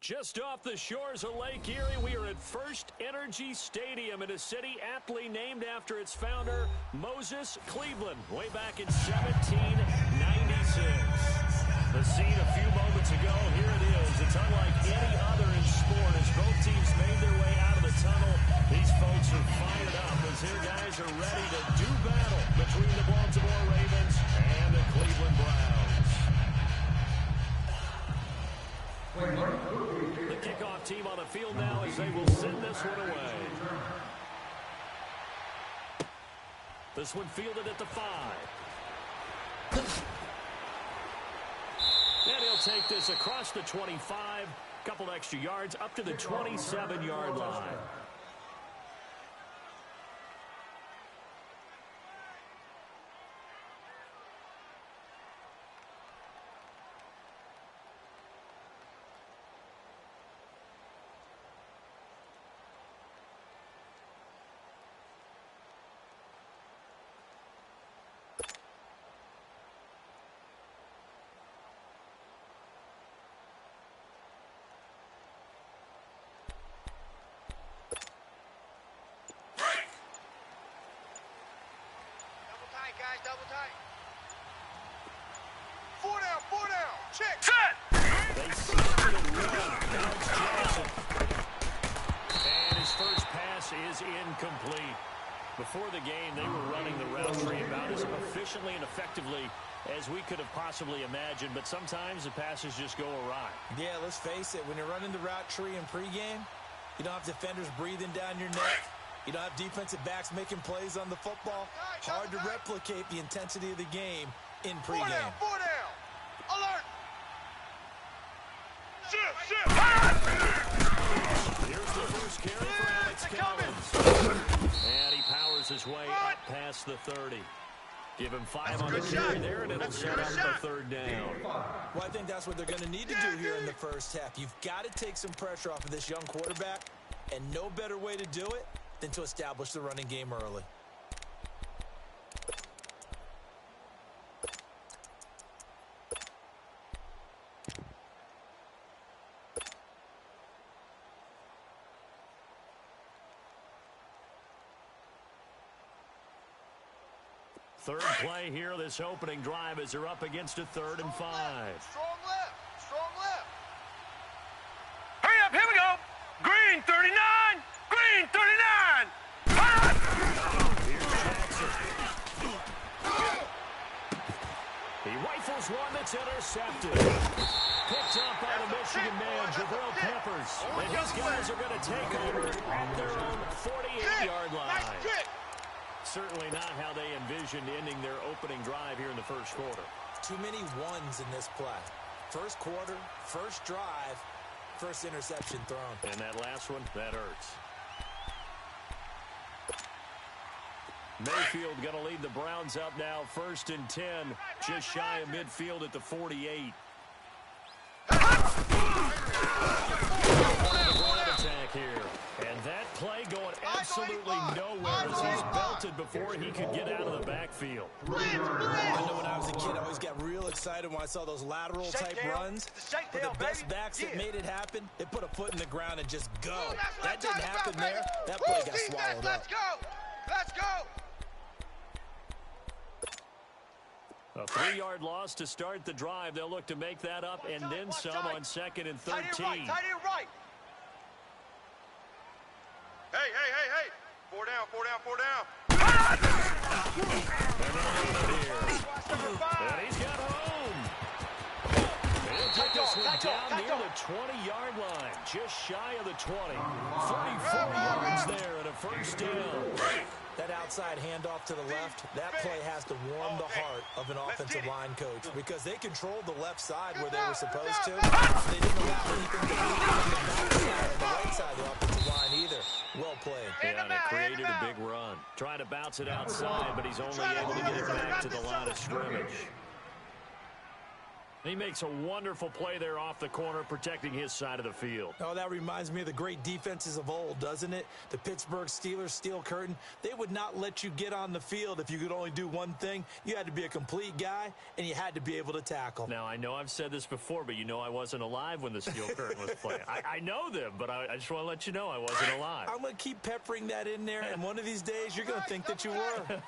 Just off the shores of Lake Erie, we are at First Energy Stadium in a city aptly named after its founder, Moses Cleveland, way back in 1796. The scene a few moments ago, here it is. It's unlike any other in sport as both teams made their way out of the tunnel. These folks are fired up as their guys are ready to do battle between the Baltimore Ravens and the Cleveland Browns. The kickoff team on the field now as they will send this one away. This one fielded at the 5. And he'll take this across the 25, couple extra yards up to the 27-yard line. Guys, double tight. 4 down, check. Set! They started a run. Johnson. And his first pass is incomplete. Before the game, they were running the route tree about as efficiently and effectively as we could have possibly imagined, but sometimes the passes just go awry. Yeah, let's face it, when you're running the route tree in pregame, you don't have defenders breathing down your neck. You don't have defensive backs making plays on the football. Hard to replicate the intensity of the game in pregame. 4 down. Alert. Shift. Here's the first carry for Alex Collins. And he powers his way up past the 30. Give him 5 on the carry there, and it'll set up the 3rd down. Well, I think that's what they're going to need to do here in the first half. You've got to take some pressure off of this young quarterback, and no better way to do it than to establish the running game early. Third play here, this opening drive as they're up against a 3rd and 5. Strong left. Hurry up, here we go. Green 39. Green 39. Here's Jackson. He rifles one that's intercepted. Picked up by the Michigan man, Jabril Peppers. And his guys are going to take over at their own 48-yard line. Nice kick. Certainly not how they envisioned ending their opening drive here in the first quarter. Too many ones in this play. First quarter, first drive, first interception thrown. And that last one, that hurts. Mayfield going to lead the Browns up now, 1st and 10, just shy of midfield at the 48. Attack here. And that play going absolutely nowhere as he's belted before he could get out of the backfield. I know when I was a kid, I always got real excited when I saw those lateral type runs. But the best backs that made it happen, they put a foot in the ground and just go. That didn't happen there. That play got swallowed up. Let's go. A 3-yard loss to start the drive. They'll look to make that up and then some on 2nd and 13. Tight end right. Hey. 4 down. And he's got home. He'll take this one down near the 20-yard line, just shy of the 20. 34 yards there and a 1st down. That outside handoff to the left, that play has to warm the heart of an offensive line coach because they controlled the left side where they were supposed to. They didn't allow anything to move on the backside or the right side of the offensive line either. Well played. Yeah, and it created a big run. Trying to bounce it outside, but he's only able to get it back to the line of scrimmage. He makes a wonderful play there off the corner, protecting his side of the field. Oh, that reminds me of the great defenses of old, doesn't it? The Pittsburgh Steelers steel curtain. They would not let you get on the field if you could only do one thing. You had to be a complete guy, and you had to be able to tackle. Now, I know I've said this before, but you know I wasn't alive when the steel curtain was playing. I know them, but I just want to let you know I wasn't alive. I'm going to keep peppering that in there, and one of these days you're going to think that you were. Hey,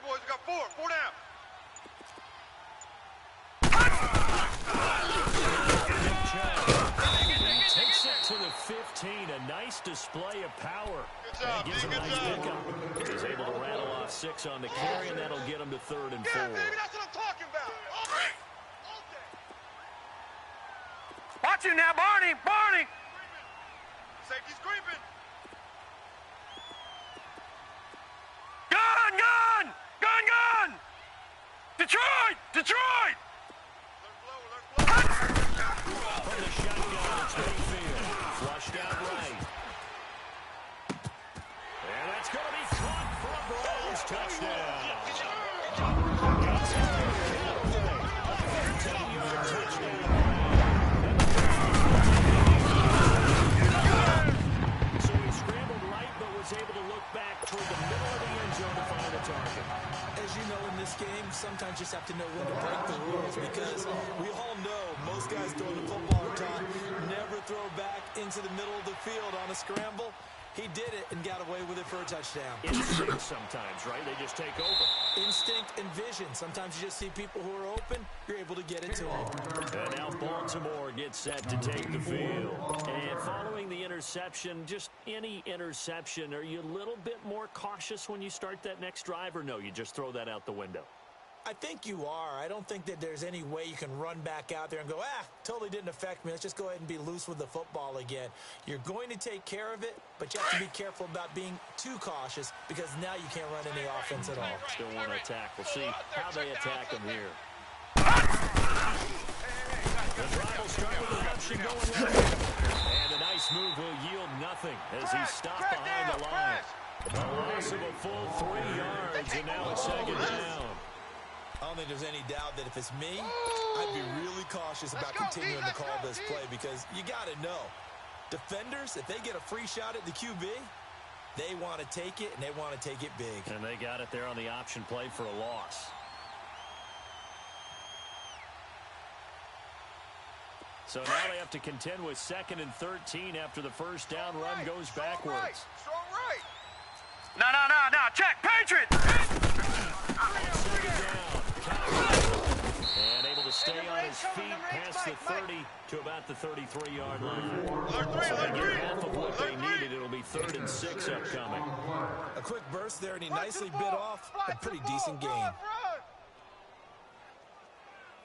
boys, we got four down. Takes it to the 15. A nice display of power. That gives him a nice pickup. He's able to rattle off 6 on the carry, and that'll get him to 3rd and 4. Yeah, baby, that's what I'm talking about. Okay. Watch him now, Barney. Barney. Safety's creeping. Gun, gun. Gun, gun. Detroit. Detroit. Alert flow. From the shotgun, it's Mayfield. Flushed out right. And that's going to be caught for a Browns touchdown. So he scrambled right, but was able to look back toward the middle of the end zone to find the target. As you know, in this game, sometimes you just have to know when to break the rules, because we all know most guys throwing the football are taught never throw back into the middle of the field on a scramble. He did it and got away with it for a touchdown. Instinct sometimes, right? They just take over. Instinct and vision. Sometimes you just see people who are open, you're able to get it to them. And now Baltimore gets set to take the field. And following the interception, just any interception, are you a little bit more cautious when you start that next drive, or no, you just throw that out the window? I think you are. I don't think that there's any way you can run back out there and go, totally didn't affect me. Let's just go ahead and be loose with the football again. You're going to take care of it, but you have to be careful about being too cautious, because now you can't run any offense at all. Still want to attack. We'll see how they attack him here. The drive will start with the option going left. And a nice move will yield nothing as he's stopped behind the line. A loss of a full 3 yards, and now it's 2nd down. I don't think there's any doubt that if it's me, I'd be really cautious about continuing to call this play, because you got to know, defenders, if they get a free shot at the QB, they want to take it, and they want to take it big. And they got it there on the option play for a loss. So now they have to contend with 2nd and 13 after the first down run goes backwards. Strong right. No. Check. Patriots. And able to stay on his feet past the 30 to about the 33-yard line. So they get half of what they needed. It'll be 3rd and 6 upcoming. A quick burst there, and he nicely bit off a pretty decent gain. Run.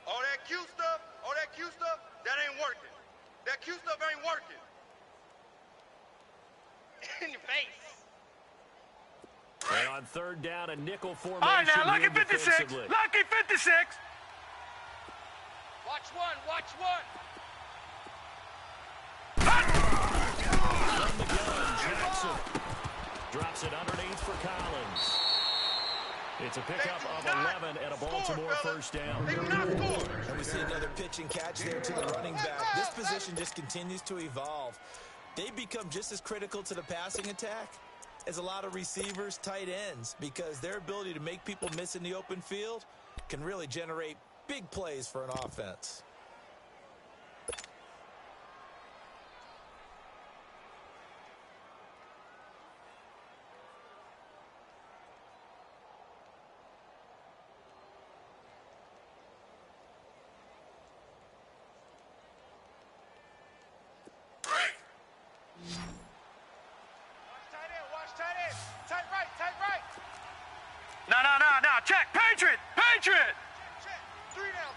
All that Q stuff, that ain't working. That Q stuff ain't working. In your face. And on 3rd down, a nickel formation. All right, now, lucky here 56. defensively. Lucky 56. Watch one. From the gun, Jackson drops it underneath for Collins. It's a pickup of 11 and a Baltimore first down. They do not score. And we see another pitch and catch there to the running back. This position just continues to evolve. They become just as critical to the passing attack as a lot of receivers, tight ends, because their ability to make people miss in the open field can really generate big plays for an offense. Watch tight end. Tight right. No. Check. Patriot. Check. 3 down.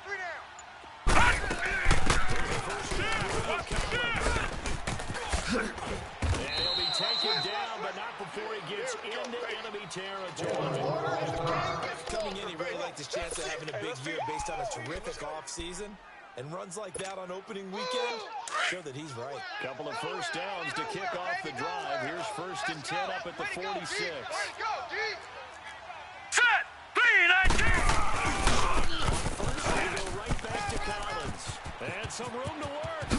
And he'll be taken down, but not before he gets into enemy territory. Coming in, he really liked his chance of having a big year based on a terrific offseason. And runs like that on opening weekend show that he's right. Couple of first downs to kick off the drive. Here's 1st and 10 up at the 46. Set. 3-19. And some room to work.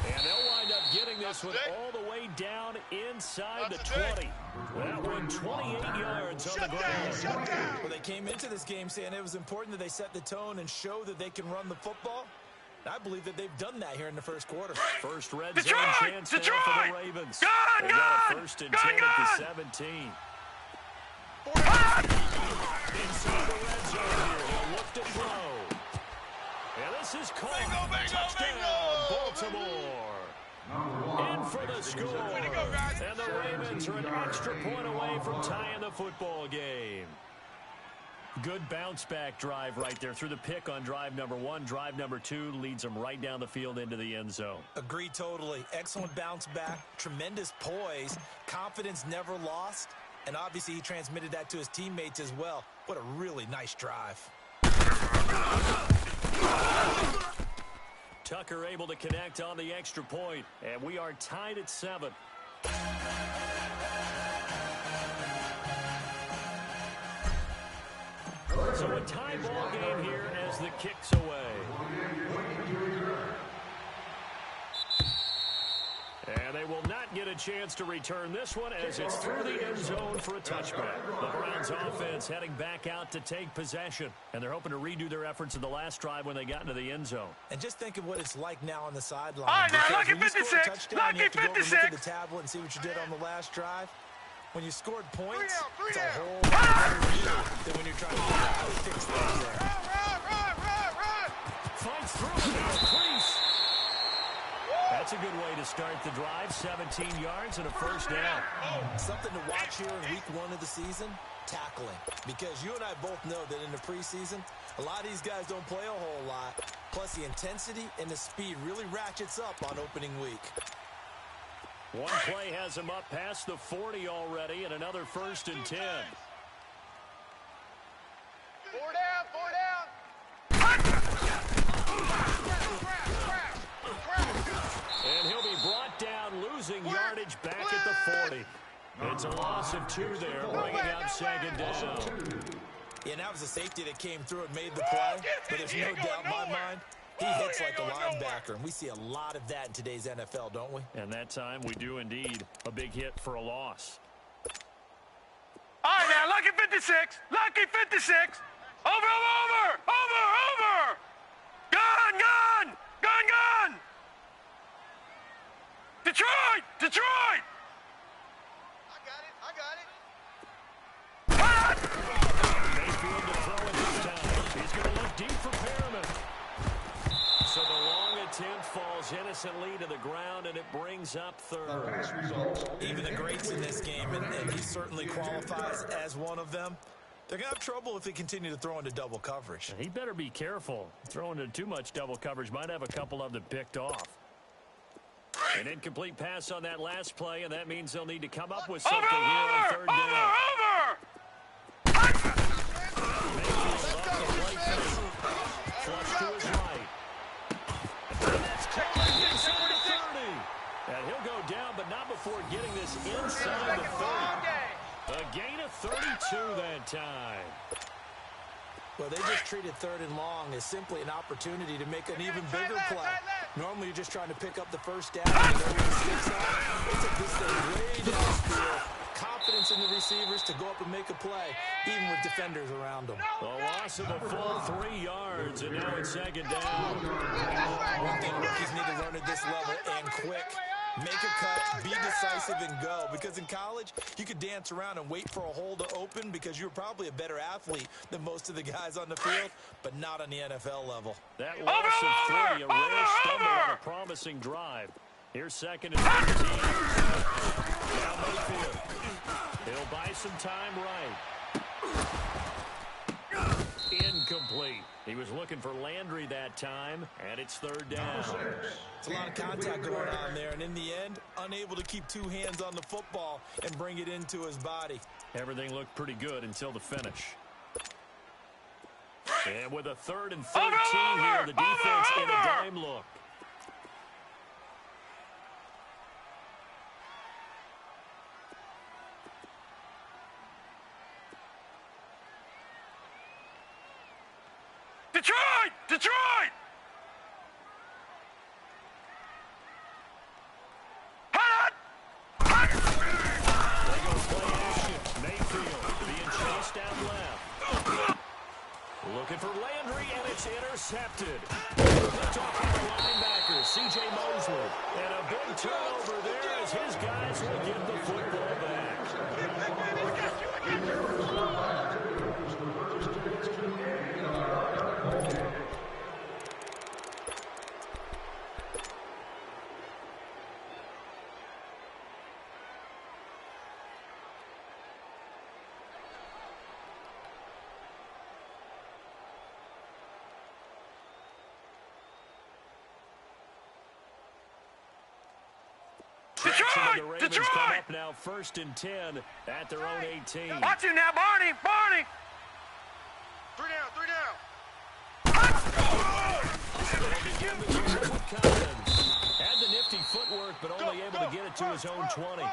And they'll wind up getting this one all the way down inside the 20. That one 28 yards on the ground. Well, they came into this game saying it was important that they set the tone and show that they can run the football. I believe that they've done that here in the first quarter. First red zone chance now for the Ravens. They got a first and 10 at the 17. Inside the red zone here. He'll look to throw. And this is caught. Touchdown, Baltimore. In for the score. And the Ravens are an extra point away from tying the football game. Good bounce-back drive right there. Through the pick on drive number 1. Drive number 2 leads them right down the field into the end zone. Agree totally. Excellent bounce back. Tremendous poise. Confidence never lost. And obviously he transmitted that to his teammates as well. What a really nice drive. Tucker able to connect on the extra point. And we are tied at 7. So a tie ball game here as the kick's away. And they will not get a chance to return this one as it's through the end zone for a touchback. The Browns offense heading back out to take possession. And they're hoping to redo their efforts in the last drive when they got into the end zone. And just think of what it's like now on the sideline. All right, now, lucky when you score a 56. touchdown, Lucky you have to go over and 56. look at the tablet and see what you did on the last drive. When you scored points, Three it's a down. whole lot better view than when you're trying to figure out how to fix things there. Run! Fights through it in the crease. That's a good way to start the drive. 17 yards and a first down. Something to watch here in week 1 of the season, tackling. Because you and I both know that in the preseason, a lot of these guys don't play a whole lot. Plus the intensity and the speed really ratchets up on opening week. One play has him up past the 40 already, and another first and 10. Four down! And he'll be brought down, losing yardage back at the 40. It's a loss of 2 there, bringing up second down. Yeah, and that was a safety that came through and made the play. But there's no doubt in my mind, he hits like a linebacker. And we see a lot of that in today's NFL, don't we? And that time we do indeed. A big hit for a loss. All right, now, lucky 56. Lucky 56. Over. Gun. Detroit. I got it. Mayfield to throw it this time. He's going to look deep for Perriman. So the long attempt falls innocently to the ground, and it brings up third. Even the greats in this game, and he certainly qualifies as one of them, they're going to have trouble if they continue to throw into double coverage. He better be careful. Throwing into too much double coverage might have a couple of them picked off. An incomplete pass on that last play, and that means they'll need to come up with something here on third down. Mayfield up the play fake. Flush to his right. And that's caught inside the 30. And he'll go down, but not before getting this inside the 30. A gain of 32 that time. Well, they just treated third and long as simply an opportunity to make an even bigger play. Normally, you're just trying to pick up the first down. And they took this thing way downfield. Confidence in the receivers to go up and make a play, even with defenders around them. A loss of a full 3 yards, and now it's second down. One thing rookies need to learn at this level, and quick. Make a cut, be decisive, and go. Because in college, you could dance around and wait for a hole to open because you're probably a better athlete than most of the guys on the field, but not on the NFL level. That loss of 3, a rare stumble on a promising drive. Here's second and 15. Now Mayfield. He'll buy some time right. Incomplete. He was looking for Landry that time, and it's third down. It's a lot of contact going on there, and in the end, unable to keep 2 hands on the football and bring it into his body. Everything looked pretty good until the finish. And with a 3rd and 13 here, the defense in a dime look. Detroit! Detroit! Hot! Hot! They go play action. Mayfield being chased down left. Looking for Landry, and it's intercepted. Picked off by the linebacker, C.J. Mosley. And a big turnover there as his guys will get the football back. Detroit! The Ravens Detroit! come up now 1st and 10 at their own 18. Watch him now, Barney! Barney! 3 down, 3 down. Had the nifty footwork, but only able to get it to his own 20.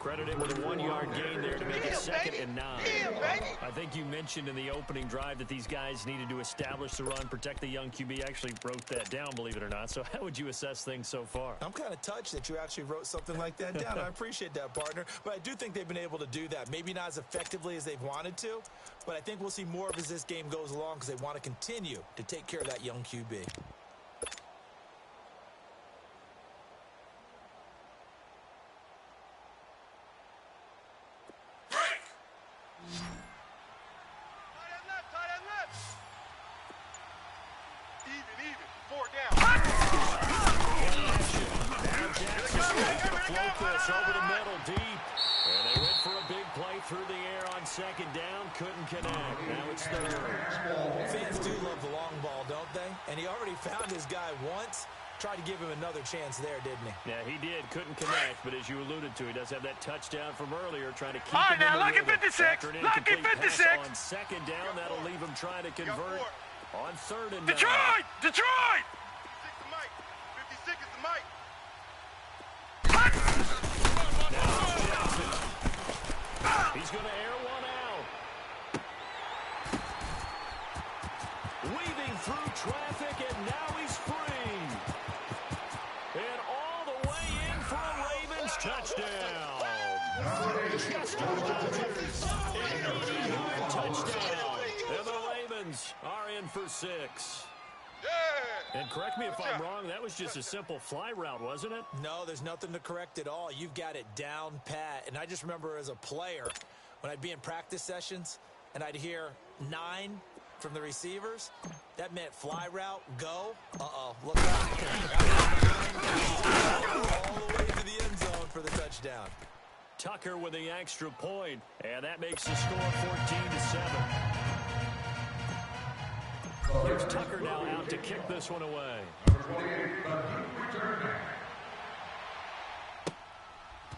Credit him with a 1-yard gain there to make it 2nd and 9. I think you mentioned in the opening drive that these guys needed to establish the run, protect the young QB. Actually wrote that down, believe it or not. So how would you assess things so far? I'm kind of touched that you actually wrote something like that down. I appreciate that, partner. But I do think they've been able to do that. Maybe not as effectively as they've wanted to, but I think we'll see more of as this game goes along because they want to continue to take care of that young QB. Over the middle, deep. And they went for a big play through the air on 2nd down. Couldn't connect. Now it's 3rd. Fans do love the long ball, don't they? And he already found his guy once. Tried to give him another chance there, didn't he? Yeah, he did. Couldn't connect, but as you alluded to, he does have that touchdown from earlier, trying to keep All right, him in now, the lucky rhythm. 56. After an Lucky incomplete 56. pass on 2nd down, that'll leave him trying to convert on 3rd and 9. Detroit! Detroit! 56 is the mic. He's going to air one out. Weaving through traffic, and now he's free. And all the way in for a Ravens touchdown. Chester Rogers, an 80-yard touchdown. And the Ravens are in for 6. And correct me if I'm wrong, that was just a simple fly route, wasn't it? No, there's nothing to correct at all. You've got it down pat. And I just remember as a player, when I'd be in practice sessions and I'd hear 9 from the receivers, that meant fly route, go. Uh-oh, look out. All the way to the end zone for the touchdown. Tucker with the extra point, and that makes the score 14-7. Here's Tucker now out to kick this one away.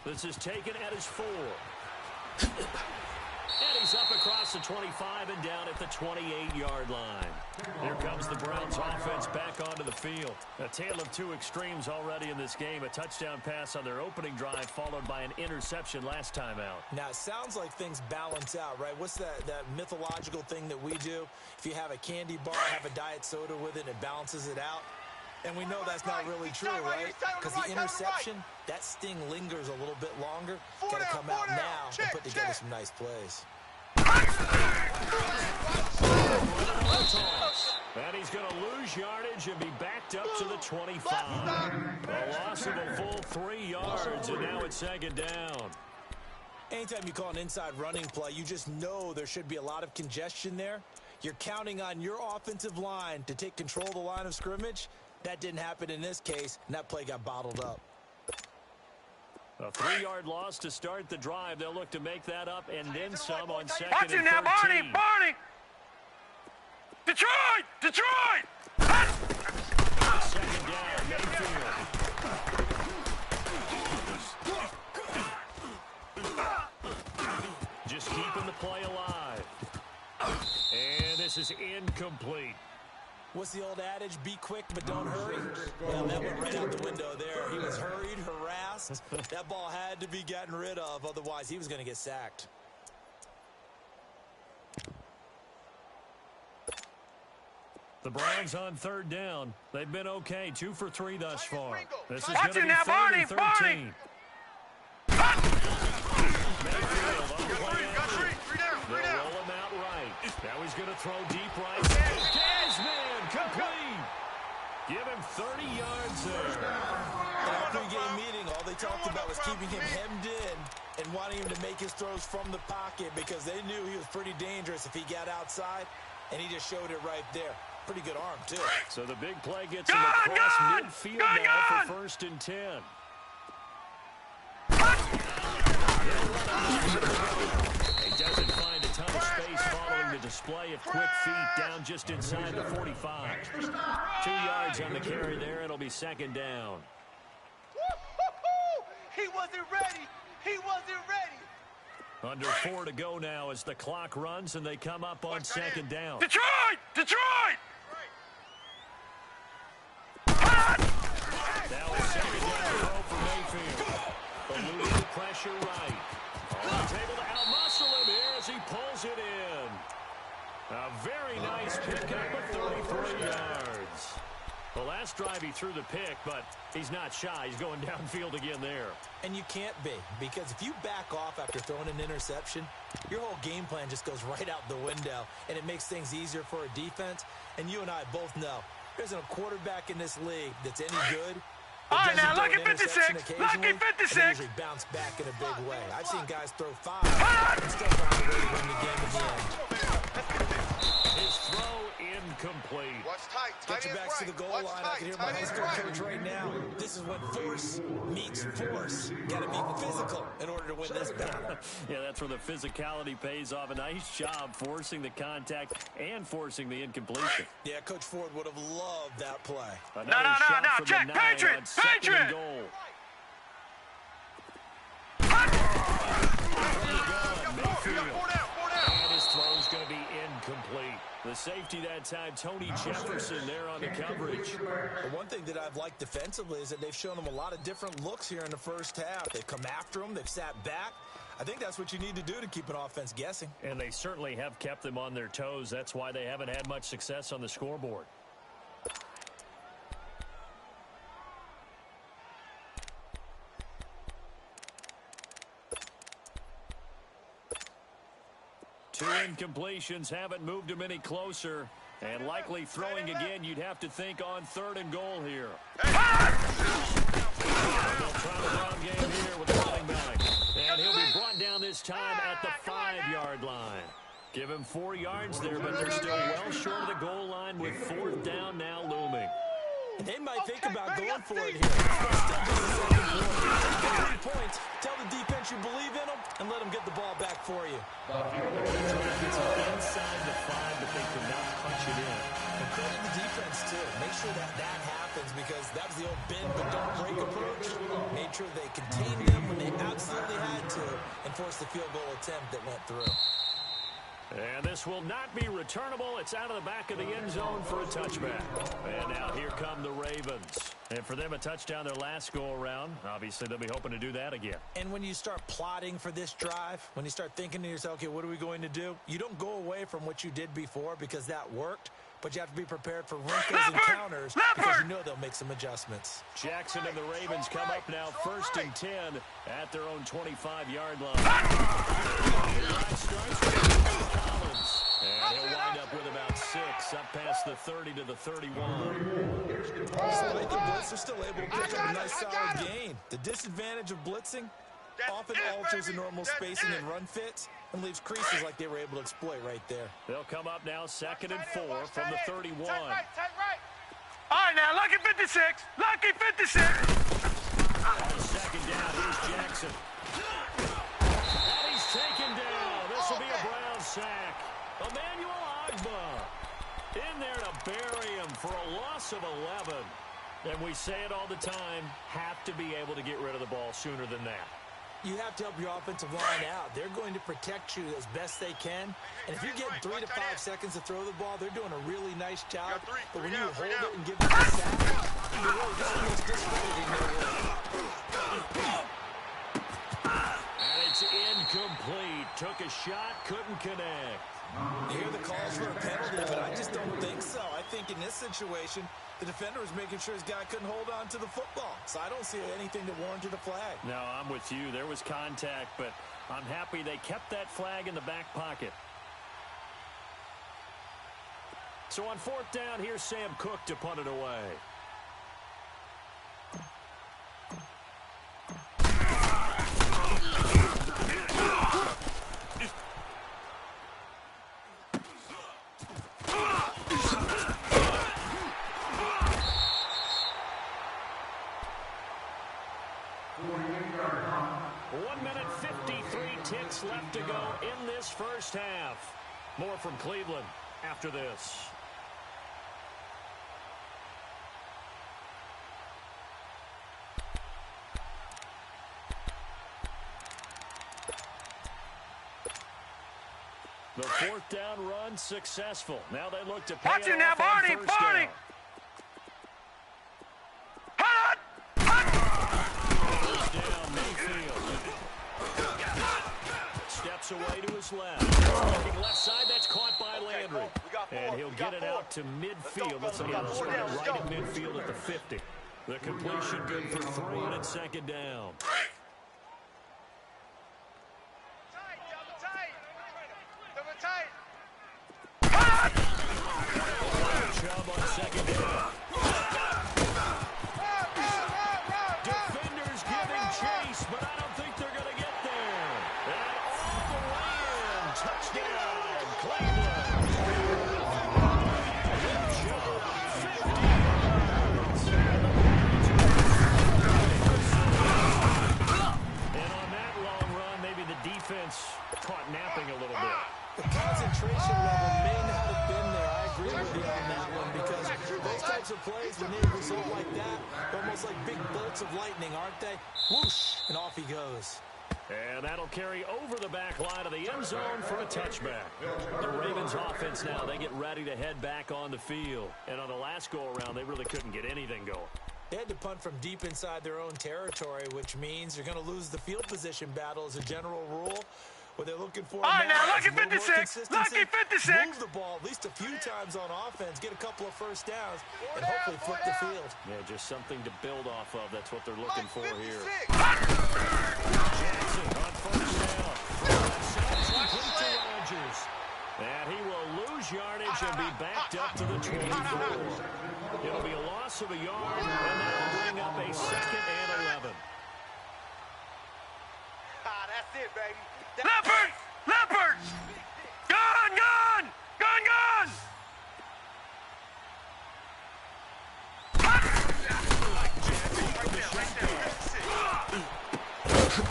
This is taken at his 4. And he's up across the 25 and down at the 28-yard line. Here comes the Browns offense back onto the field. A tale of two extremes already in this game. A touchdown pass on their opening drive followed by an interception last time out. Now, it sounds like things balance out, right? What's that mythological thing that we do? If you have a candy bar, have a diet soda with it, it balances it out. And we know that's not really true, right? Because the interception, that sting lingers a little bit longer. Got to come out now and put together some nice plays. And he's going to lose yardage and be backed up to the 25. A loss of a full 3 yards, and now it's 2nd down. Anytime you call an inside running play, you just know there should be a lot of congestion there. You're counting on your offensive line to take control of the line of scrimmage. That didn't happen in this case, and that play got bottled up. A 3-yard loss to start the drive. They'll look to make that up and then some on 2nd Watch and him now, 13. Barney! Detroit! Detroit! 2nd down, Mayfield. Just keeping the play alive. And this is incomplete. What's the old adage? Be quick, but don't hurry. Well, that went right out the window there. He was hurried, harassed. That ball had to be gotten rid of. Otherwise, he was going to get sacked. The Browns on third down. They've been okay, 2 for 3 thus far. This is Watch going to it be now, 3rd and 13. Barney. Mayfield on play action. They'll roll him out right. Now he's going to throw deep right. Desmond, complete. Give him 30 yards there. In our pregame meeting, all they talked about was keeping him hemmed in and wanting him to make his throws from the pocket because they knew he was pretty dangerous if he got outside, and he just showed it right there. Pretty good arm, too. So the big play gets him across midfield now for 1st and 10. He doesn't find a ton of space following the display of quick feet down just inside the 45. 2 yards on the carry there. It'll be 2nd down. He wasn't ready. He wasn't ready. Under 4 to go now as the clock runs and they come up on 2nd down. Detroit! Detroit! Now a 2nd down throw for Mayfield. Eluding the pressure right. On the table to outmuscle him here as he pulls it in. A very nice pickup of 33 yards. The last drive he threw the pick, but he's not shy. He's going downfield again there. And you can't be, because if you back off after throwing an interception, your whole game plan just goes right out the window, and it makes things easier for a defense. And you and I both know there isn't a quarterback in this league that's any good. All right, now, lucky 56. Lucky 56. And usually bounce back in a big way. I've seen guys throw 5 and still find a way to win the game in the end. His throw incomplete. Watch tight. Get your backs to the goal line. I can hear my high school coach right now. This is when force meets force. Got to be physical in order to win this battle. Yeah, that's where the physicality pays off. A nice job forcing the contact and forcing the incompletion. Yeah, Coach Ford would have loved that play. Another shot from check, the 9 Patriot, on 2nd Patriot. and goal. Mayfield. And his throw's going to be incomplete. The safety that time, Tony Jefferson there on the coverage. The one thing that I've liked defensively is that they've shown them a lot of different looks here in the first half. They've come after him. They've sat back. I think that's what you need to do to keep an offense guessing. And they certainly have kept them on their toes. That's why they haven't had much success on the scoreboard. Two incompletions haven't moved him any closer. And likely throwing again, you'd have to think on 3rd and goal here. They'll try the ground game here with the running back. And he'll be brought down this time at the 5-yard line. Give him 4 yards there, but they're still well short of the goal line with 4th down now looming. They might think about going for it here. Still just 3 points. Tell the defense you believe in them and let them get the ball back for you. It's inside the 5, but they could not punch it in. And credit the defense, too. Make sure that happens because that was the old bend but don't break approach. Made sure they contained them when they absolutely had to and forced the field goal attempt that went through. And this will not be returnable. It's out of the back of the end zone for a touchback. And now here come the Ravens. And for them, a touchdown their last go-around. Obviously, they'll be hoping to do that again. And when you start plotting for this drive, when you start thinking to yourself, okay, what are we going to do? You don't go away from what you did before because that worked. But you have to be prepared for wrinkles and counters because you know they'll make some adjustments. Jackson and the Ravens come up now 1st and 10 at their own 25-yard line. And he'll wind up with about 6 up past the 30 to the 31. Despite the blitz, they're still able to pick up a nice solid gain. The disadvantage of blitzing often alters the normal spacing and run fits and leaves creases like they were able to exploit right there. They'll come up now 2nd and 4 from the 31. All right, now, lucky 56. Lucky 56. On 2nd down, here's Jackson. And he's taken down. This will be a Brown sack. Emmanuel Agba in there to bury him for a loss of 11. And we say it all the time, have to be able to get rid of the ball sooner than that. You have to help your offensive line out. They're going to protect you as best they can. And if you're getting 3 to 5 seconds to throw the ball, they're doing a really nice job. But when you hold it and give them a sack, you're really just almost discrediting their work. And it's incomplete. Took a shot, couldn't connect. You hear the calls for a penalty, but I just don't think so. I think in this situation, the defender was making sure his guy couldn't hold on to the football. So I don't see anything that warranted a flag. No, I'm with you. There was contact, but I'm happy they kept that flag in the back pocket. So on 4th down, here's Sam Cook to punt it away. Left to go in this first half. More from Cleveland after this. The 4th down run successful. Now they look to pay Watch it it now, off on Barney, first Barney! down. Away to his left. Looking left side, that's caught by Landry. And he'll get it out to midfield. Let's see how it's right at midfield at the 50. The completion good for 3, and it's 2nd down. Chubb on 2nd down. Defenders giving chase, but I don't think they're going to get there. And all the way in. Touchdown, Cleveland. Chubb, 50 yards. And on that long run, maybe the defense caught napping a little bit. The concentration level may not have been there. I agree with you on that one because those types of plays, when they result like that, they're almost like big bolts of lightning, aren't they? Whoosh, and off he goes. And that'll carry over the back line of the end zone for a touchback. The Ravens offense now, they get ready to head back on the field. And on the last go-around, they really couldn't get anything going. They had to punt from deep inside their own territory, which means you're going to lose the field position battle as a general rule. What they're looking for now, lucky 56, lucky 56. Move the ball at least a few times on offense, get a couple of first downs, and hopefully flip the field. Yeah, just something to build off of. That's what they're looking for here. Jackson on first down. Complete to Rodgers. And he will lose yardage and be backed up to the 24. It'll be a loss of a yard, and that'll bring up a 2nd and 11. That's it, baby. Leopard! Leopard! Gun! Gun! Gun! Gun!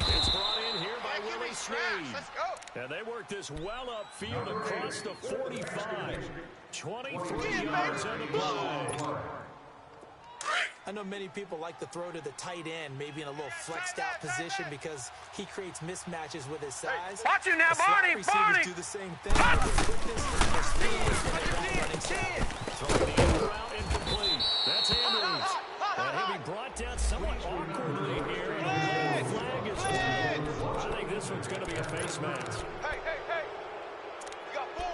It's brought in here by Willie Snead. And they work this well upfield across the 45. 23 yards on the play. I know many people like to throw to the tight end, maybe in a little flexed out position because he creates mismatches with his size. Watch it now, The slot Barney, receivers Barney. do the same thing. Their quickness, their speed, and their long running style. Throwing the end route incomplete. That's Andrews. And he'll be brought down somewhat awkwardly here. And a red flag is thrown. I think this one's going to be a face mask. Hey, hey, hey. You got 4.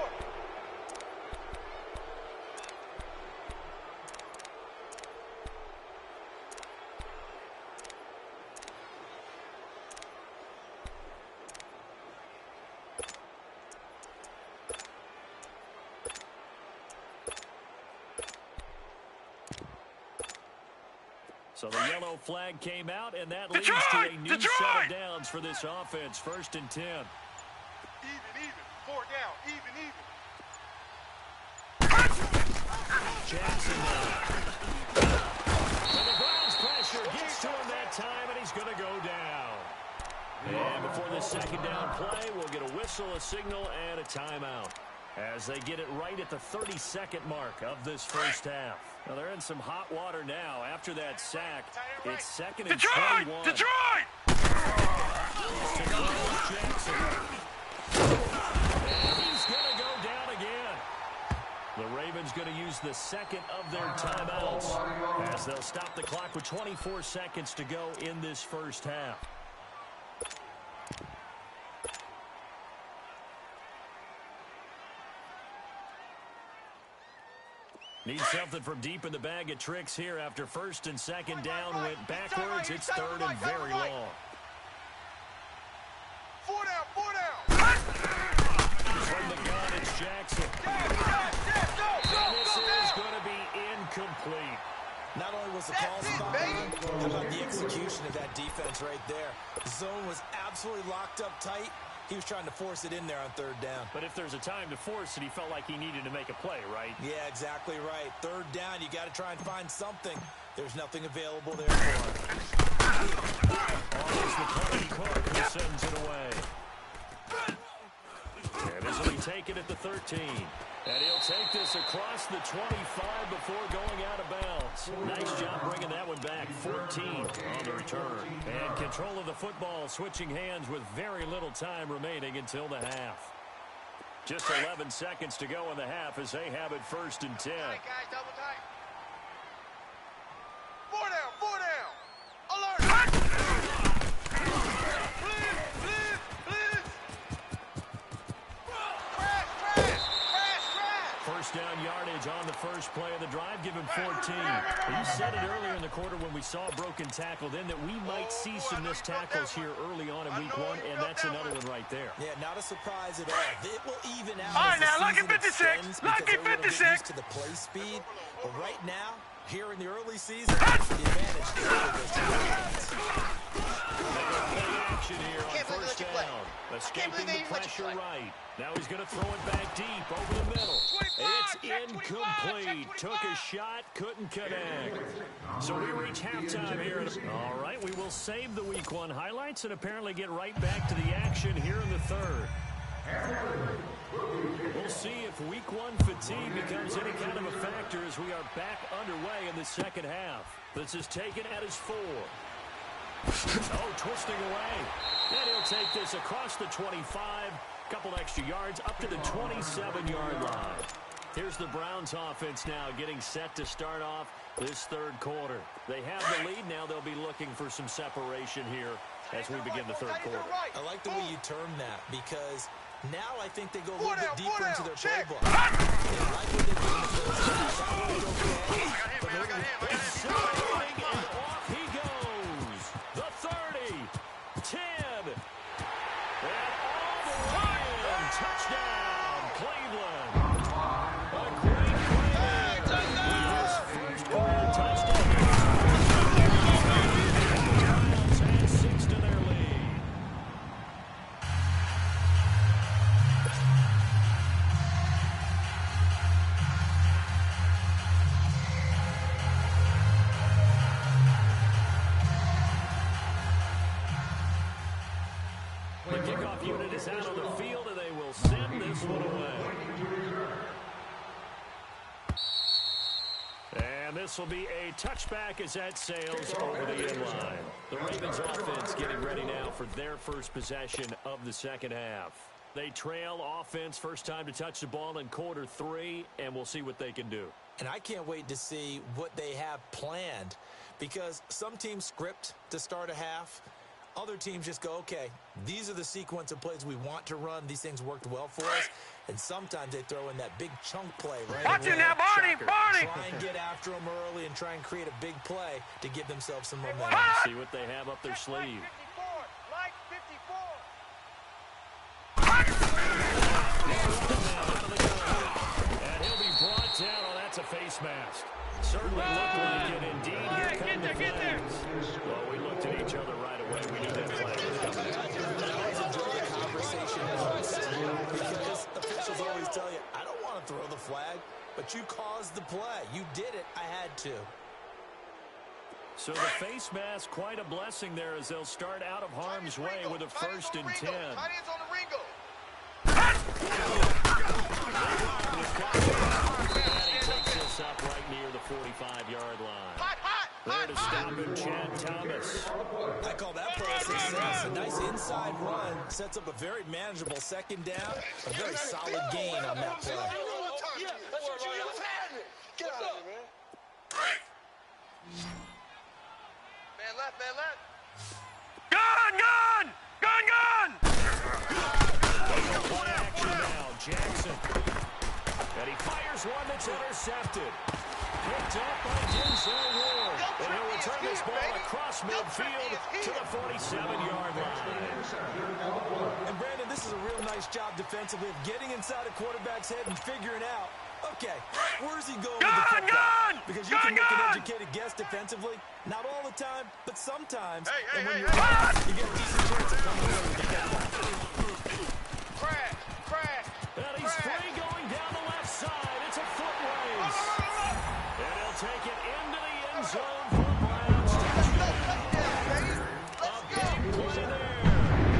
So the yellow flag came out, and that leads to a new set of downs for this offense. 1st and 10. Even. 4 down. Even. Jackson now. And the Browns pressure gets to him that time, and he's going to go down. And before the 2nd down play, we'll get a whistle, a signal, and a timeout as they get it right at the 32nd mark of this first half. Now they're in some hot water now. After that sack, it's 2nd and 21. Detroit! Jackson. And he's going to go down again. The Ravens going to use the 2nd of their timeouts as they'll stop the clock with 24 seconds to go in this first half. Need something from deep in the bag of tricks here after first and second down went backwards. It's third and very long. 4 down, 4 down. From the gun, it's Jackson. And this is going to be incomplete. Not only was the call spot on, how about the execution of that defense right there? The zone was absolutely locked up tight. He was trying to force it in there on third down. But if there's a time to force it, he felt like he needed to make a play, right? Yeah, exactly right. Third down, you got to try and find something. There's nothing available there for him. Almost McCarthy Cook who sends it away. And this will be taken at the 13. And he'll take this across the 25 before going out of bounds. Nice job bringing that one back. 14 on the return. And control of the football switching hands with very little time remaining until the half. Just 11 seconds to go in the half as they have it first and 10. All right, guys, double tight. 4 down, 4 down. Alert! First down yardage on the first play of the drive. Give him 14. You said it earlier in the quarter when we saw a broken tackle then that we might see some missed tackles here early on in week 1, and that's another one right there. Yeah, not a surprise at all. It will even out. All right, now, lucky 56. Lucky 56. To the play speed. But right now, here in the early season, the advantage is for this defense. Action here on first down. Escaping the pressure right. Now he's going to throw it back deep over the middle. It's incomplete. Took a shot, couldn't connect. So we reach halftime here. All right, we will save the week 1 highlights and apparently get right back to the action here in the third. We'll see if week 1 fatigue becomes any kind of a factor as we are back underway in the second half. This is taken at his 4. Oh, twisting away. And he'll take this across the 25. Couple extra yards up to the 27-yard line. Here's the Browns offense now getting set to start off this third quarter. They have the lead now. They'll be looking for some separation here as we begin the third quarter. I like the way you term that because now I think they go a little bit deeper into their playbook. They like what they do in the first half. I got him. Accelerating, and off he goes. The 30, 10, and all the way in. Touchdown, Cleveland. A great play. His first career touchdown. Browns add 6 to their lead. The kickoff unit is out on the field, and they will send this one away. And this will be a touchback as that sails over the inline. The Ravens offense getting ready now for their first possession of the second half. They trail offense first time to touch the ball in quarter 3, and we'll see what they can do. And I can't wait to see what they have planned because some teams script to start a half. Other teams just go, okay, these are the sequence of plays we want to run. These things worked well for us. And sometimes they throw in that big chunk play right Watch away. it now, Barney, Barney! Try and get after them early and try and create a big play to give themselves some momentum. See what they have up their sleeve. Like 54. And he'll be brought down. Oh, that's a face mask. Certainly looked like it. Indeed, here come the flags. Well, we looked at each other right away. We knew that flag was coming. I always enjoy the conversation most because officials always tell you, I don't want to throw the flag, but you caused the play. You did it. I had to. So the face mask, quite a blessing there as they'll start out of harm's way with a first and 10. Tight ends on the Ringo. He takes this up right near the 45-yard line. There to stop him, Chad Thomas. I call that play a success. A nice inside run sets up a very manageable second down. A very solid gain on that play. Get out of here, man. Man left, man left. Gun! Play action now, Jackson. And he fires one that's intercepted. off by Denzel Ward. And he'll return this ball across midfield to the 47-yard line. And Brandon, this is a real nice job defensively of getting inside a quarterback's head and figuring out, okay, where's he going with the football? Because you can make an educated guess defensively. Not all the time, but sometimes. And when you're right, you get a decent chance of coming away with the football. And he's free going down the left side. It's a foot race. And he'll take it into the end zone for Browns. A big play there.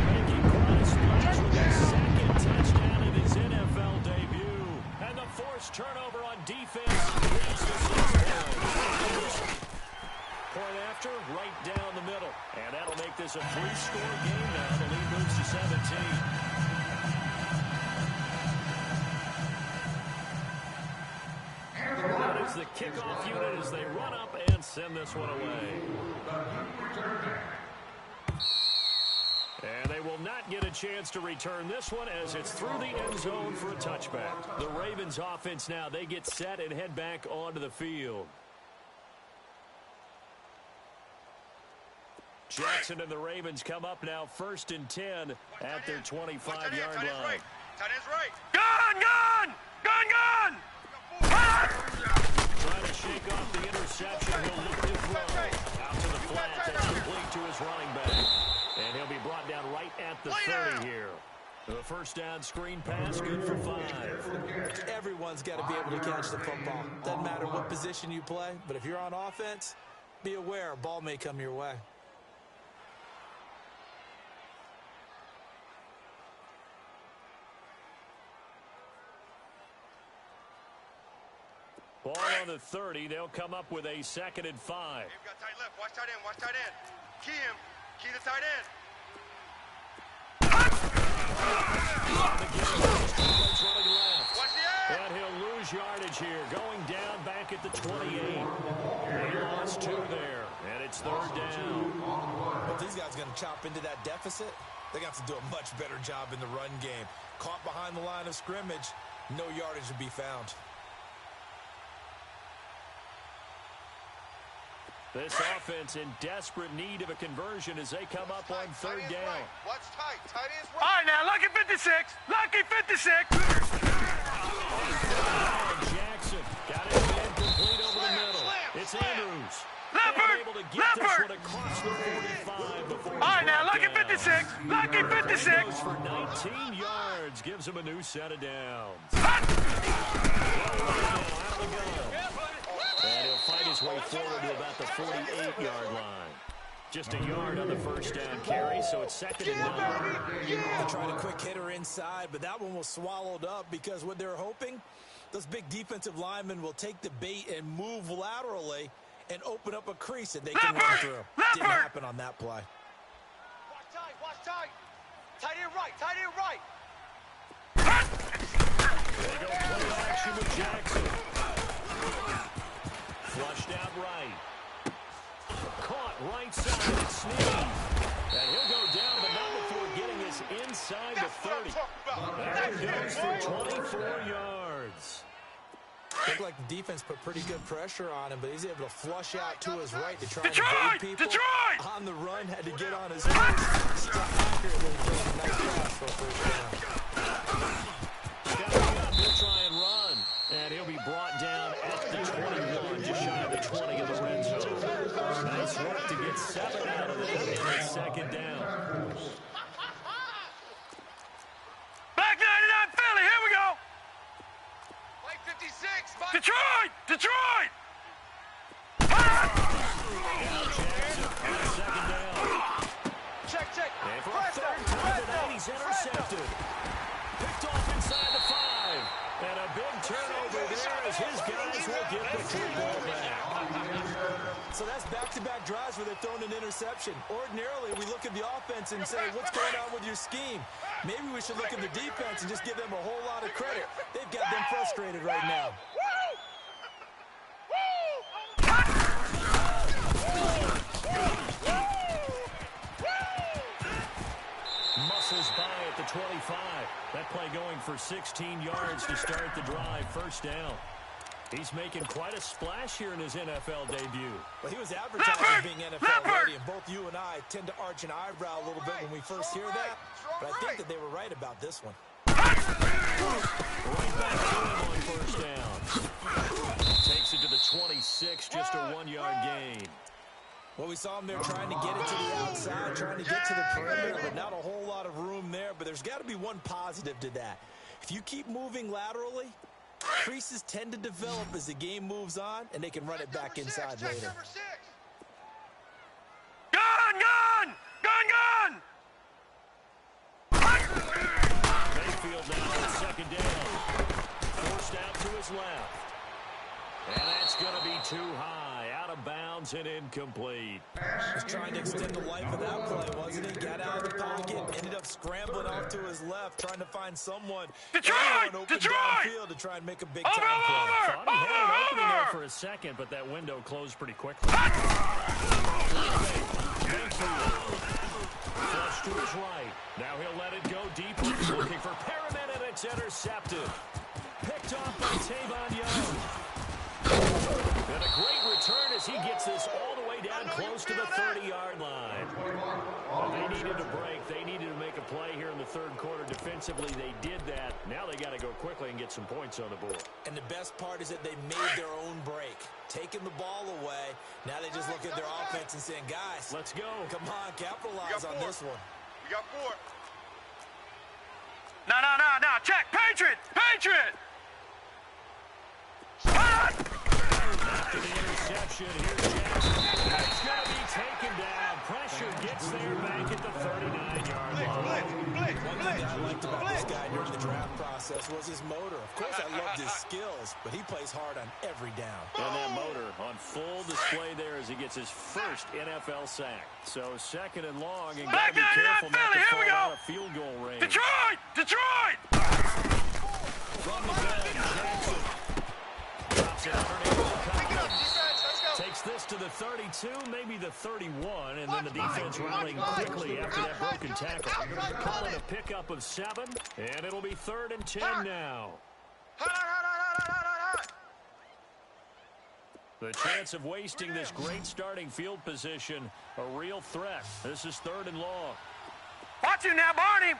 Making quite a splash with his second touchdown in his NFL debut. And the forced turnover on defense leads to 6 points. Point after, right down the middle. And that'll make this a 3-score game now. The lead moves to 17. That is the kickoff unit as they run up and send this one away. And they will not get a chance to return this one as it's through the end zone for a touchback. The Ravens offense now, they get set and head back onto the field. Jackson and the Ravens come up now 1st and 10 at their 25-yard line. Tight end's right. Gun! Trying to shake off the interception. He'll look to throw. Out to the flat. That's complete to his running back. And he'll be brought down right at the 30 here. The first down screen pass, good for 5. Everyone's got to be able to catch the football. Doesn't matter what position you play, but if you're on offense, be aware a ball may come your way. Ball on the 30. They'll come up with a 2nd and 5. They've got tight left. Watch tight end. Watch tight end. Key him. Key the tight end. Watch the end. And he'll lose yardage here. Going down back at the 28. They lost 2 there. And it's 3rd down. If these guys are going to chop into that deficit, they're going to have to do a much better job in the run game. Caught behind the line of scrimmage, no yardage to be found. This offense in desperate need of a conversion as they come up on 3rd down. Right. Watch tight. Tight end's All right, now, lucky 56. Lucky 56. Jackson got it incomplete over the middle. It's Andrews. Leopard. Able to get this one across the 45 before. All right, now, lucky 56. Lucky 56. Goes for 19 yards. Gives him a new set of downs. And he'll fight his way forward to about the 48-yard line. Just a yard on the first down carry, so it's 2nd and 9. They tried a quick hitter inside, but that one was swallowed up because what they're hoping, those big defensive linemen will take the bait and move laterally and open up a crease that they can run through. Didn't happen on that play. Watch tight. Watch tight. Tight end right. Tight end right. They go play action with Jackson. Flushed out right. Caught right side and Sneed. And he'll go down, but not before getting us inside the 30. That goes for 24 yards. Looked like the defense put pretty good pressure on him, but he's able to flush out to his right to try and Detroit! evade people. Detroit! On the run, had to get on his feet. Struck accurately and throws a nice pass for a first down. Coming up, he'll try and run. And he'll be brought down at the 21, just shy of the 20 of the red zone. Nice work to get 7 out of it, and it's 2nd down. Back 99 Philly, here we go. White 56. Detroit! Detroit! Jackson on 2nd down. Check. And for a 3rd time tonight, he's intercepted. Picked off inside the 5. And a big turnover there as his guys will get the football back. So that's back-to-back drives where they've thrown an interception. Ordinarily, we look at the offense and say, what's going on with your scheme? Maybe we should look at the defense and just give them a whole lot of credit. They've got them frustrated right now. Muscles by at the 25. That play going for 16 yards to start the drive. First down. He's making quite a splash here in his NFL debut. Well, he was advertised as being NFL ready, and both you and I tend to arch an eyebrow a little bit when we first hear that. But I think that they were right about this one. Right back to him on first down. Takes it to the 26, just a 1-yard gain. Well, we saw him there trying to get it to the outside, trying to get to the perimeter, but not a whole lot of room there. But there's got to be one positive to that. If you keep moving laterally, creases tend to develop as the game moves on, and they can run it back inside later. Gun! Mayfield now on second down. Forced out to his left. And that's going to be too high. Out of bounds and incomplete. Was trying to extend the life of that play, wasn't he? Got out of the pocket, ended up scrambling off to his left, trying to find someone open downfield to try and make a big-time play. Thought he had an opening there for a second, but that window closed pretty quickly. Flush to his right. Now he'll let it go deep. He's looking for Perriman, and it's intercepted. Picked off by Tavon Young. And a great return as he gets this all the way down close to the 30-yard line. Well, they needed a break. They needed to make a play here in the third quarter. Defensively, they did that. Now they got to go quickly and get some points on the board. And the best part is that they made their own break. Taking the ball away. Now they just look at their offense and saying, guys, let's go. Come on, capitalize on this one. We got 4. No. Check. Patriot. After the interception, here's Jackson. It's going to be taken down. Pressure gets there back at the 39-yard line. One thing I liked about this guy during the draft process was his motor. Of course, I loved his skills, but he plays hard on every down. And that motor on full display there as he gets his first NFL sack. So second and long, and got to be careful not to fall out of field goal range. Detroit! From the gun, Jackson. Drops it underneath the cover. Takes this to the 32, maybe the 31, and then the defense rallying quickly after that broken tackle. Calling a pickup of 7, and it'll be 3rd and 10 now. The chance of wasting this great starting field position, a real threat. This is 3rd and long. Watch you now, Barney!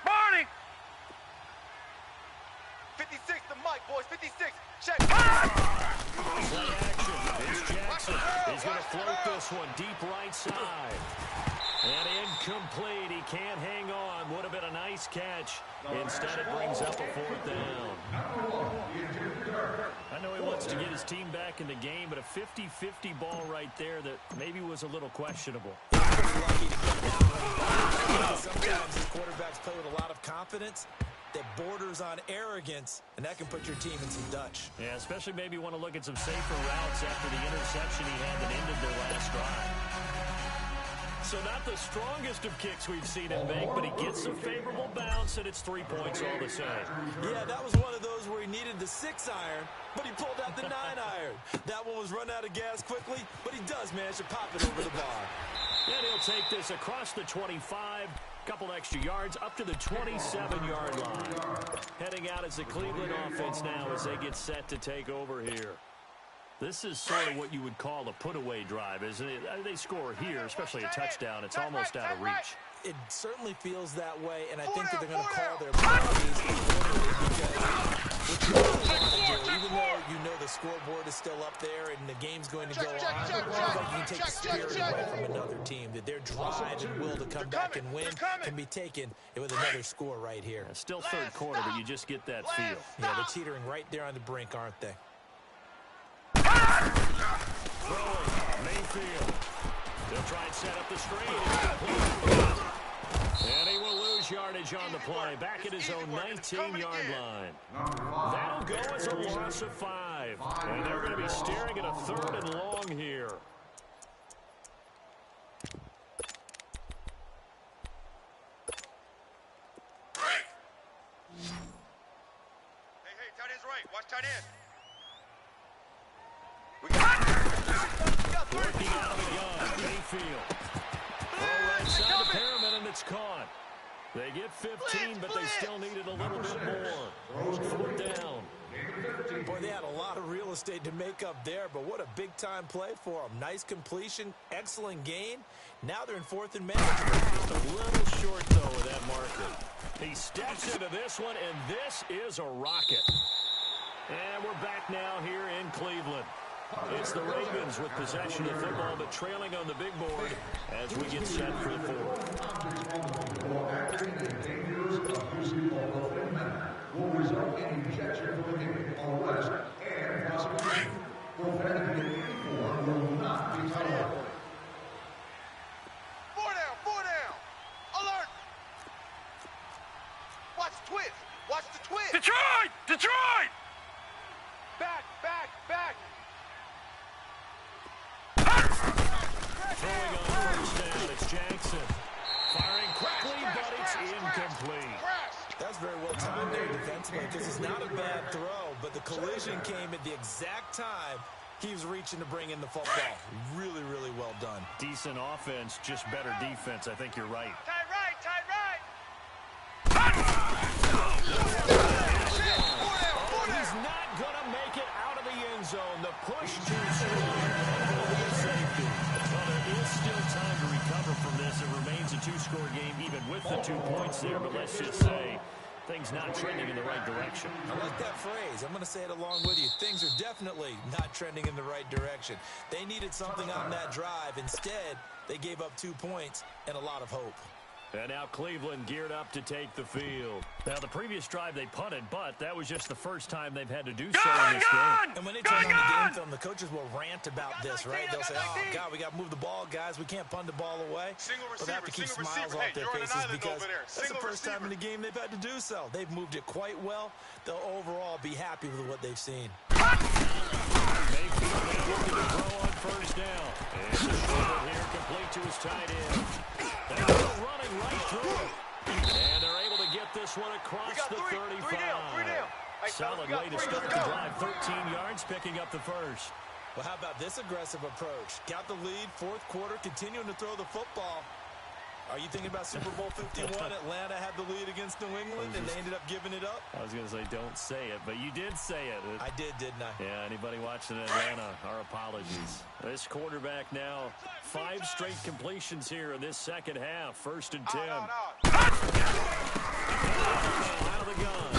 56 to Mike, boys. 56. Check. Play action. Here's Jackson. He's going to float this one deep right side. And incomplete. He can't hang on. Would have been a nice catch. Instead, it brings up a 4th down. I know he wants to get his team back in the game, but a 50-50 ball right there that maybe was a little questionable. He's pretty lucky to get that one. Sometimes these quarterbacks play with a lot of confidence that borders on arrogance, and that can put your team in some Dutch. Yeah, especially maybe want to look at some safer routes after the interception he had that ended their last drive. So not the strongest of kicks we've seen him make, but he gets a favorable bounce, and it's 3 points all the same. Yeah, that was one of those where he needed the 6-iron, but he pulled out the 9-iron. That one was run out of gas quickly, but he does manage to pop it over the bar. And he'll take this across the 25, couple extra yards, up to the 27-yard line. Heading out as the Cleveland offense now as they get set to take over here. This is sort of what you would call a put-away drive, isn't it? They score here, especially a touchdown. It's almost out of reach. It certainly feels that way, and I think that they're going to call their penalties because what you really want to do, even though you know the scoreboard is still up there and the game's going to go on, you can take the spirit away from another team, that their drive and will to come back and win can be taken with another score right here. Yeah, still third quarter, but you just get that feel. Yeah, they're teetering right there on the brink, aren't they? Throwing, Mayfield. They'll try and set up the screen. And he will lose yardage on the play. Back at his own 19-yard line. That'll go as a loss of 5. And they're going to be staring at a 3rd and long here. Hey, tight end's right. Watch tight end. Working out of the gun, Mayfield. Throw right side to Perriman, and it's caught. They get 15, but they still needed a little bit more. 4th down. Boy, they had a lot of real estate to make up there, but what a big-time play for them. Nice completion, excellent gain. Now they're in 4th and management. A little short, though, with that marker. He steps into this one, and this is a rocket. And we're back now here in Cleveland. It's the Ravens with possession of the football, but trailing on the big board as we get set for the 4th. Will result in ejection from the game, arrest, and prosecution. Profanity in uniform will not be tolerated. 4 down, 4 down. Alert. Watch the twist. Watch the twist. Detroit! Detroit! Back, back, back. Throwing on first down, it's Jackson. Firing quickly, but it's incomplete. That's very well timed there defensively because it's not a bad throw, but the collision came at the exact time he was reaching to bring in the football. Really, really well done. Decent offense, just better defense. I think you're right. Tight right, tight right. Oh, he's not going to make it out of the end zone. The push too strong. Safety. Well, there is still time to recover from this. It remains a 2-score game even with the 2 points there, but let's just say things not trending in the right direction. I like that phrase. I'm going to say it along with you. Things are definitely not trending in the right direction. They needed something on that drive. Instead, they gave up 2 points and a lot of hope. And now Cleveland geared up to take the field. Now, the previous drive they punted, but that was just the first time they've had to do so in this game. And when they turn on the game film, the coaches will rant about this, right? They'll say, oh, God, we got to move the ball, guys. We can't punt the ball away. But they have to keep smiles off their faces because that's the first time in the game they've had to do so. They've moved it quite well. They'll overall be happy with what they've seen. Mayfield looking to throw on first down. And it's a short one here, complete to his tight end. They're running right through it. And they're able to get this one across the 35. Three down. Hey, solid way to start the drive. 13 yards, picking up the first. Well, how about this aggressive approach? Got the lead, 4th quarter, continuing to throw the football. Are you thinking about Super Bowl 51? Atlanta had the lead against New England, and they ended up giving it up? I was going to say, don't say it, but you did say it. I did, didn't I? Yeah, anybody watching Atlanta, our apologies. This quarterback now, 5 straight completions here in this second half. 1st and 10. Out of the gun.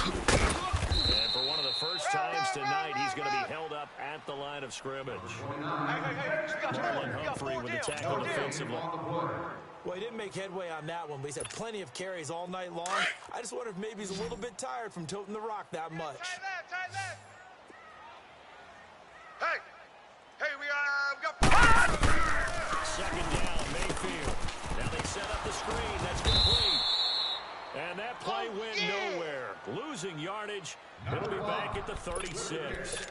And for one of the first times tonight, he's going to be held up at the line of scrimmage. Marlon Humphrey with the tackle defensively. Well, he didn't make headway on that one, but he's had plenty of carries all night long. I just wonder if maybe he's a little bit tired from toting the rock that much. Tight left. Hey, we got... Second down, Mayfield. Now they set up the screen. That's complete. And that play went nowhere. Losing yardage. It'll be back at the 36.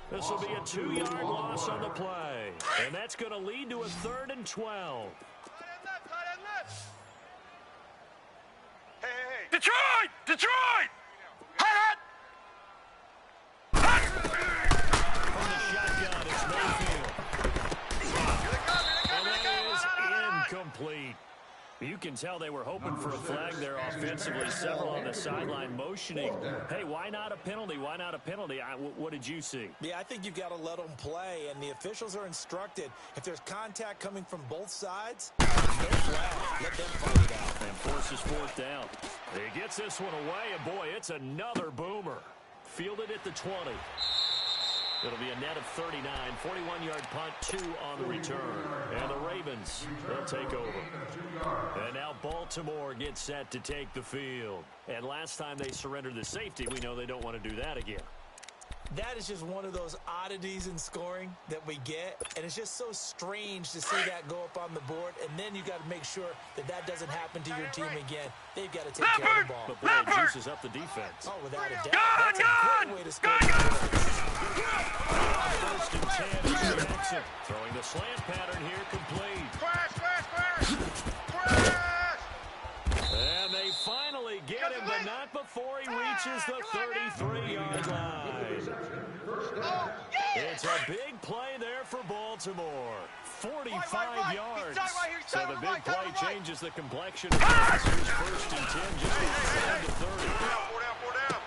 This will be a 2-yard loss on the play. And that's going to lead to a 3rd and 12. Hey. Detroit! Detroit! From the shotgun, it's Mayfield. And that is incomplete. You can tell they were hoping for a flag there offensively. Several on the sideline motioning. Hey, why not a penalty? Why not a penalty? What did you see? Yeah, I think you've got to let them play, and the officials are instructed. If there's contact coming from both sides, no flag. Let them fight it out. And forces 4th down. He gets this one away, and boy, it's another boomer. Fielded at the 20. It'll be a net of 39, 41-yard punt, 2 on the return. And the Ravens, they'll take over. And now Baltimore gets set to take the field. And last time they surrendered the safety, we know they don't want to do that again. That is just one of those oddities in scoring that we get, and it's just so strange to see that go up on the board, and then you got to make sure that that doesn't happen to your team again. They've got to take care of the ball. But boy, it juices up the defense. Oh, without a doubt. That's a great way to score. 1st and 10, Jackson throwing the slant pattern here, complete. Crash! And they finally get him, but not before he reaches the 33-yard line. It's a big play there for Baltimore. 45 yards. So the big play changes the complexion of this 1st and 10, just inside the 30. Four down.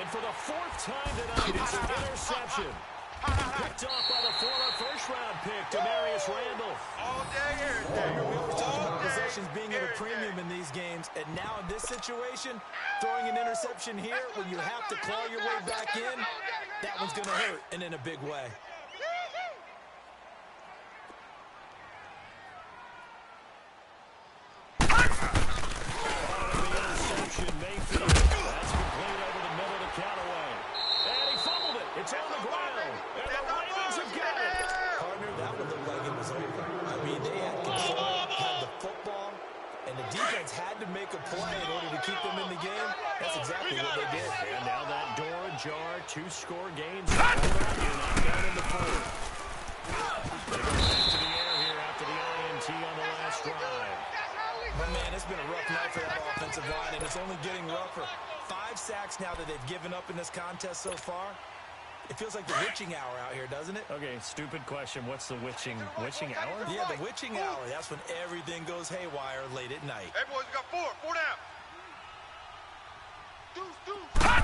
And for the 4th time tonight, It's an interception. Picked off by the former first-round pick, Demarius Randall. All day, every day. We always talk about possessions being at a premium in these games, and now in this situation, throwing an interception here when you have to claw your way back in, that one's going to hurt, and in a big way. Mayfield. That's complete over the middle to Callaway. And he fumbled it. It's on the ground. And the Ravens have got it. Partner, that one looked like it was over. I mean, they had control, had the football, and the defense had to make a play in order to keep them in the game. That's exactly what they did. And now that door ajar, 2-score games. You're not down in the fourth. They go back to the air here after the INT on the last drive. But man, it's been a rough night for that offensive line, and it's only getting rougher. 5 sacks now that they've given up in this contest so far. It feels like the witching hour out here, doesn't it? Okay, stupid question. What's the witching hour? Yeah, the witching hour. That's when everything goes haywire late at night. Hey, boys, we got 4 down. Deuce. On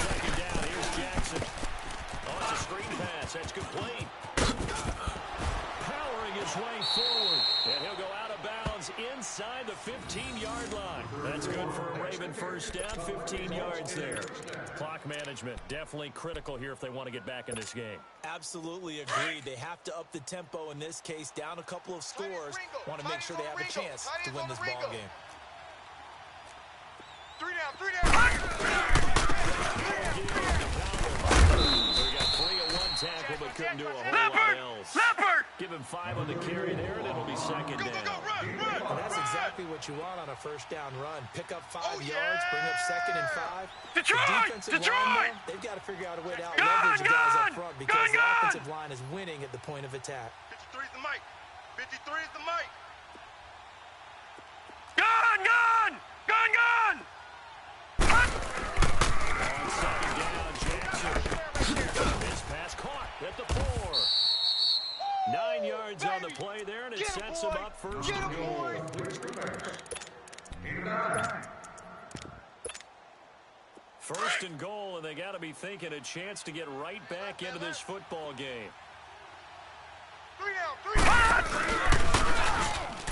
second down, here's Jackson. Oh, it's a screen pass. That's complete. Powering his way forward. And he'll go out of bounds inside the 15-yard line. That's good for a Raven first down, 15 yards there. Clock management, definitely critical here if they want to get back in this game. Absolutely agreed. They have to up the tempo in this case, down a couple of scores. Want to make sure they have a chance to win this ball game. 3 down. So we got 3 on 1 tackle, but couldn't do a whole lot else. Give him 5 on the carry there, and it'll be second down. Run. And that's exactly what you want on a first down run. Pick up 5 yards, bring up second and 5. Detroit! The defensive line, though, they've got to figure out a way to out-leverage the guys up front because the offensive line is winning at the point of attack. 53 is the mic. 53 is the mic. Gun! On second down, Jackson. This pass caught at the 4. 9 yards on the play there, and it sets him up first and goal. First and goal, and they got to be thinking a chance to get right back into this football game. 3 down.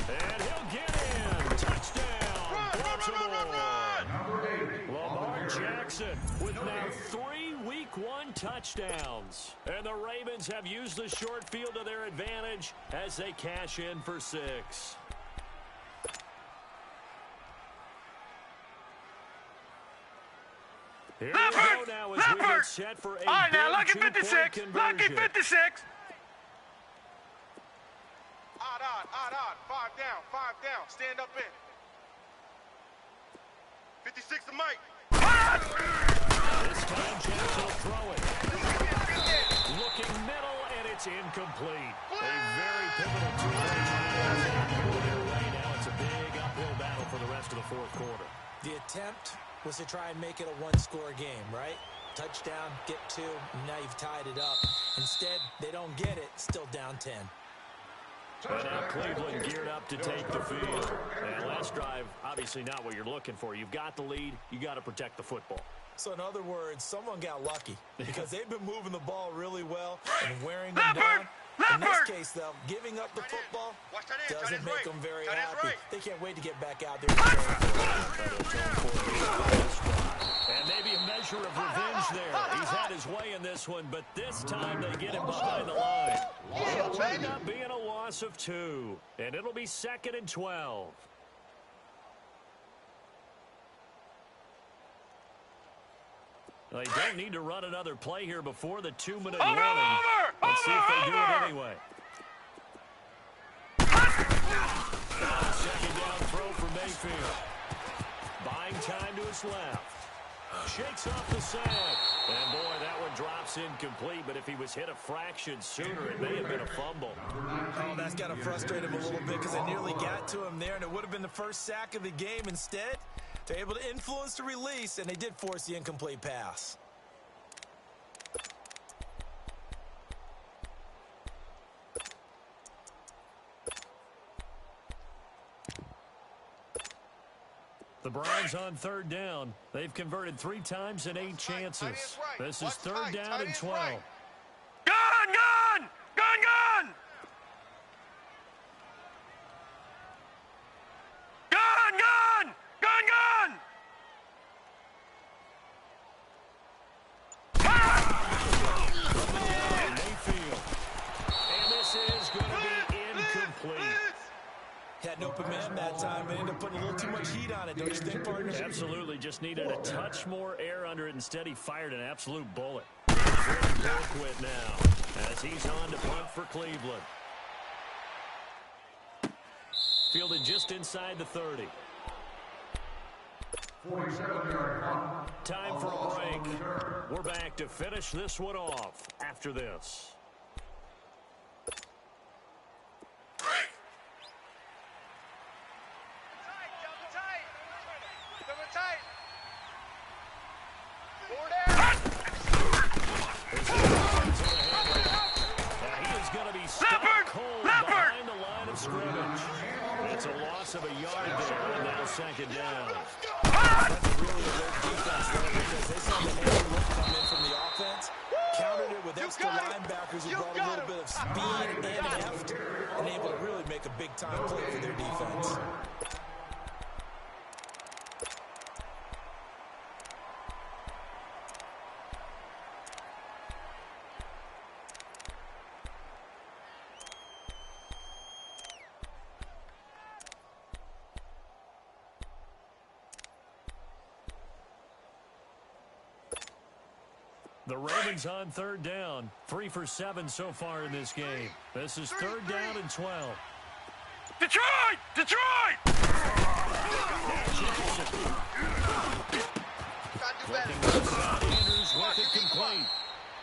And he'll get in. Touchdown, Baltimore. Lamar Jackson with now 3 Week 1 touchdowns. And the Ravens have used the short field to their advantage as they cash in for 6. Here we go now as we get set for a All right, now, big lucky 56. two-point Lucky conversion. 56. Odd. 5 down. Stand up in. 56 the mic. This time Jackson will throw it. Looking middle, and it's incomplete. A very pivotal two-point right now. It's a big uphill battle for the rest of the fourth quarter. The attempt was to try and make it a 1-score game, right? Touchdown, get 2, and now you've tied it up. Instead, they don't get it, still down 10. And now Cleveland geared up to take the field. And last drive, obviously not what you're looking for. You've got the lead. You got to protect the football. So in other words, someone got lucky because they've been moving the ball really well and wearing them down. In this case, though, giving up the football doesn't make them very happy. They can't wait to get back out there. And maybe a measure of revenge there. He's had his way in this one, but this time they get him behind the line. It'll end up being a loss of 2, and it'll be 2nd and 12. They don't need to run another play here before the 2-minute warning. Let's see if they do it anyway. Second down throw for Mayfield. Buying time to his left. Shakes off the sack. And boy, that one drops incomplete, but if he was hit a fraction sooner, it may have been a fumble. Oh, that's got to frustrate him a little bit because they nearly got to him there, and it would have been the first sack of the game. Instead, they're able to influence the release, and they did force the incomplete pass. The Browns on third down. They've converted 3 times in 8 chances. This is third down and 12. Gun, gun! Gun, gun! Gun, gun! Gun, gun! Mayfield. And this is going to be incomplete. Had no open man that time, and ended up putting a little too much heat on it, don't you think, partner? Absolutely, just needed a touch more air under it. Instead, he fired an absolute bullet. He'll quit now as he's on to punt for Cleveland. Fielded just inside the 30. 47-yard punt. Time for a break. We're back to finish this one off after this. It's a loss of a yard there, and now second down. That's a really alert defense there because they saw the heavy lift come in from the offense, countered it with extra linebackers who brought a little bit of speed and heft, and able to really make a big-time play for their defense. The Ravens on third down. 3 for 7 so far in this game. This is third down and 12. Detroit! Detroit! Andrews with it complete.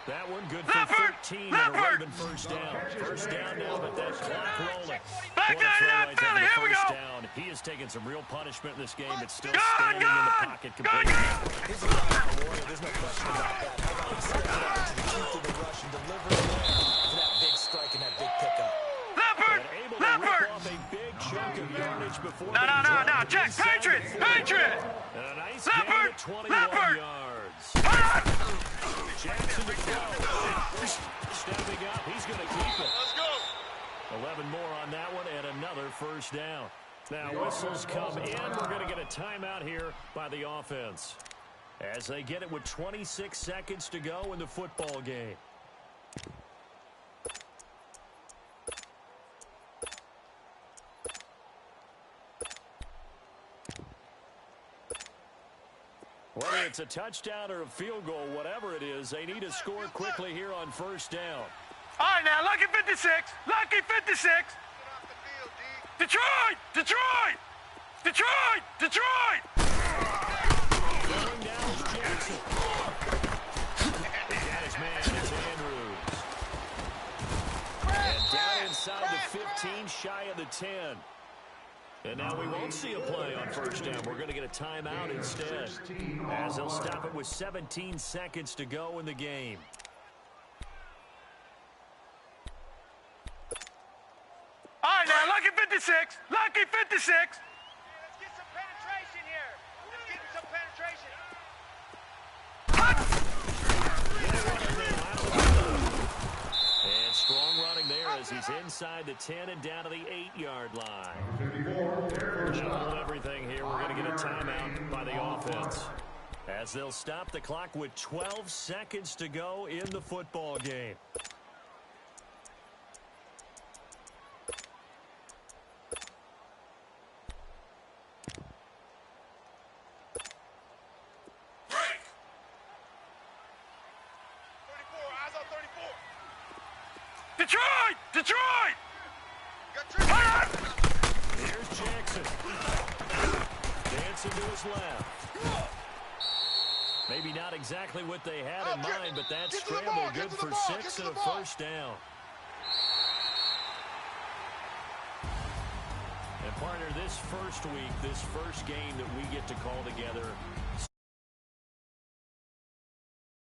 That one good for 13 and a Raven first down. First down now, but that clock rolling. Back down, Philly, here we go. Down. He has taken some real punishment in this game, but still standing in the pocket completely. He's a guy, warrior. There's no question about that. How about he stepped up to the key to the rush and delivered it there for that big strike and that big pickup. Leopard! Leopard! Off a big chunk of yardage before No, check, Patriot! Patriot! And a nice Leopard! gain of 21 Leopard! yards. Jackson to throw. Stepping up, he's going to keep it. Let's go. 11 more on that one and another first down. Now whistles come in. We're going to get a timeout here by the offense as they get it with 26 seconds to go in the football game. Whether it's a touchdown or a field goal, whatever it is, they need to score quickly here on first down. All right, now, lucky 56. Lucky 56. Detroit! Detroit! Detroit! Detroit! Going down is Jackson. He got his man, it's Andrews. And down inside the 15, shy of the 10. And now we won't see a play on first down. We're going to get a timeout instead, as they'll stop it with 17 seconds to go in the game. All right, now, lucky 56. Lucky 56. Let's get some penetration here. Let's get some penetration. And strong running there as he's inside the 10 and down to the 8-yard line. Hold everything here. We're going to get a timeout by the offense, as they'll stop the clock with 12 seconds to go in the football game. Detroit! Detroit! Here's Jackson. Dancing to his left. Maybe not exactly what they had in mind, but that scramble good for 6 and a first down. And partner, this first week, this first game that we get to call together,